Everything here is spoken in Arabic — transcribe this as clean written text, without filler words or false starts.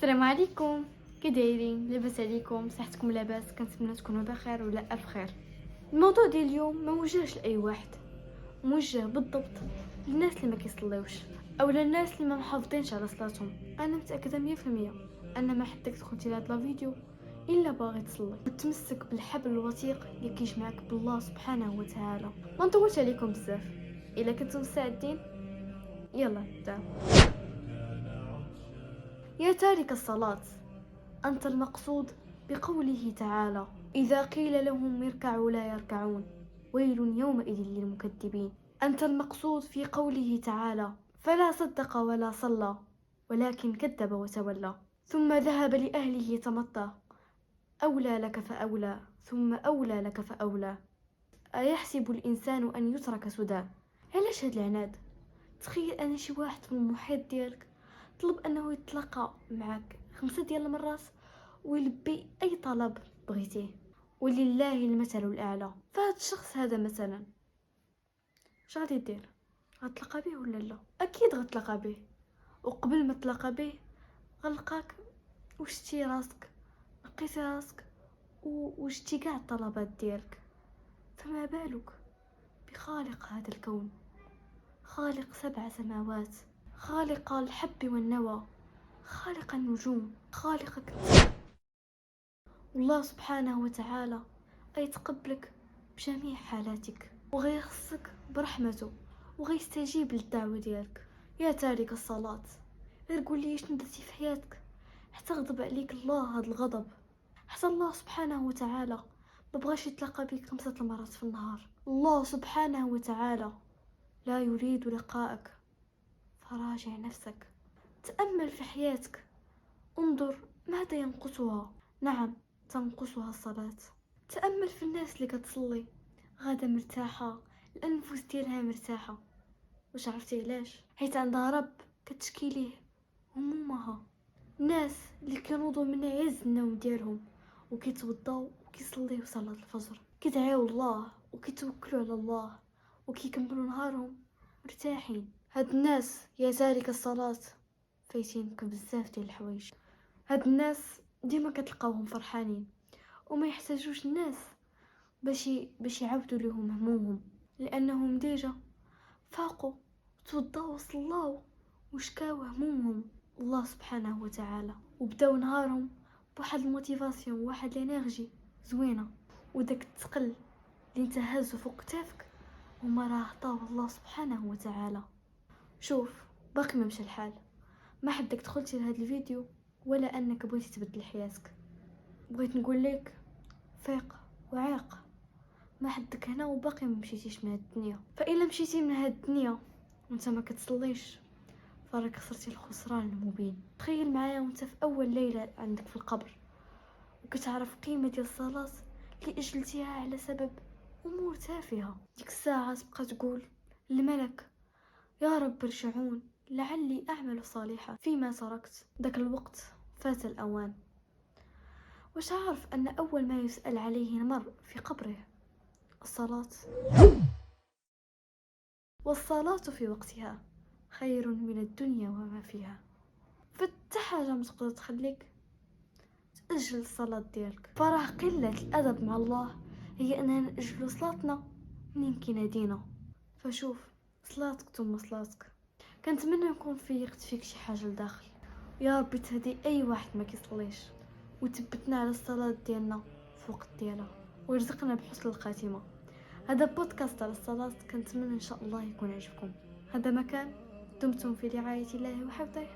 السلام عليكم، كي دايرين؟ لاباس عليكم؟ صحتكم لاباس؟ كنتمنى تكونوا بخير ولا بخير. الموضوع ديال اليوم ما موجهش لاي واحد، موجه بالضبط للناس اللي ما كيصليوش اولا الناس اللي ما محافظينش على صلاتهم. انا متاكده 100% ان ما حدك دخلتي لهذا الفيديو الا باغي تصلي وتمسك بالحبل الوثيق اللي كيجمعك بالله سبحانه وتعالى. ما نطولش عليكم بزاف، الا كنتم مستعدين يلا نبداو. يا تارك الصلاة، أنت المقصود بقوله تعالى: إذا قيل لهم اركعوا لا يركعون ويل يومئذ للمكذبين. أنت المقصود في قوله تعالى: فلا صدق ولا صلى ولكن كذب وتولى ثم ذهب لأهله يتمطى أولى لك فأولى ثم أولى لك فأولى. أيحسب الإنسان أن يترك سدى؟ علاش هاد العناد؟ تخيل أن شي واحد في المحيط ديالك طلب أنه يتلاقى معك 5 ديال المرات ويلبي اي طلب بغيتيه، ولله المثل الاعلى. فهاد الشخص هذا مثلا اش غادي دير؟ غتلقى به ولا لا؟ اكيد غتلقى به، وقبل ما تلقى به غلقاك وشتي راسك، لقيتي راسك وشتي كاع الطلبات ديالك. فما بالك بخالق هذا الكون، خالق 7 سماوات، خالق الحب والنوى، خالق النجوم، خالقك. والله سبحانه وتعالى غيتقبلك بجميع حالاتك وغيخصك برحمته وغيستجيب للدعوة ديالك. يا تارك الصلاة، غير قول لي شنو درتي في حياتك حتى غضب عليك الله هذا الغضب؟ حتى الله سبحانه وتعالى ما بغاش يتلاقى بك 5 مرات في النهار. الله سبحانه وتعالى لا يريد لقاءك، فراجع نفسك، تأمل في حياتك، انظر ماذا ينقصها. نعم، تنقصها الصلاة. تأمل في الناس اللي كتصلي غادا مرتاحة، الأنفس ديالها مرتاحة. واش عرفتي علاش؟ حيت عندها رب كتشكي ليه همومها. الناس اللي كينوضوا من عز النوم ديالهم وكيتوضاو وكيصليو صلاة الفجر، كيدعيو الله وكيتوكلوا على الله وكيكملوا نهارهم مرتاحين. هاد الناس يا تارك الصلاة فايتينك بزاف ديال الحوايج. هاد الناس ديما كتلقاوهم فرحانين وما يحتاجوش الناس باش يعاودوا لهم همومهم، لانهم ديجا فاقوا توضاو وصلاو وشكاو همومهم الله سبحانه وتعالى وبداو نهارهم بواحد الموتيفاسيون وواحد الانرجي زوينه. وداك الثقل اللي انت هازو فوق كتافك وما راه عطاو الله سبحانه وتعالى. شوف، باقي ما مشى الحال، ما حدك دخلتي لهذا الفيديو ولا انك بغيتي تبدل حياتك. بغيت نقول لك فيق وعاق، ما حدك هنا وباقي ما مشيتيش من هاد الدنيا. فإلا مشيتي من هاد الدنيا وانت ما كتصليش فراك خسرتي الخسران المبين. تخيل معايا وانت في اول ليله عندك في القبر وكتعرف قيمه ديال الصلاه اللي اجلتيها على سبب امور تافهه. ديك الساعه تبقى تقول للملك: يا رب ارجعون لعلي اعمل صالحا فيما تركت. داك الوقت فات الاوان. واش عارف ان اول ما يسأل عليه المرء في قبره الصلاة؟ والصلاة في وقتها خير من الدنيا وما فيها. فتا حاجة متقدر تخليك تأجل الصلاة ديالك. فراه قلة الأدب مع الله هي أننا نأجلو صلاتنا منين كينادينا. فشوف، صلاتك ثم صلاتك. كنتمنى نكون فيقت فيك شي حاجة لداخل. يا ربي تهدي أي واحد ما كيصليش وتثبتنا على الصلاة ديالنا في وقت ديالها ورزقنا بحسن الخاتمة. هذا بودكاست على الصلاة، كنتمنى ان شاء الله يكون عجبكم. هذا مكان دمتم في رعاية الله وحفظه.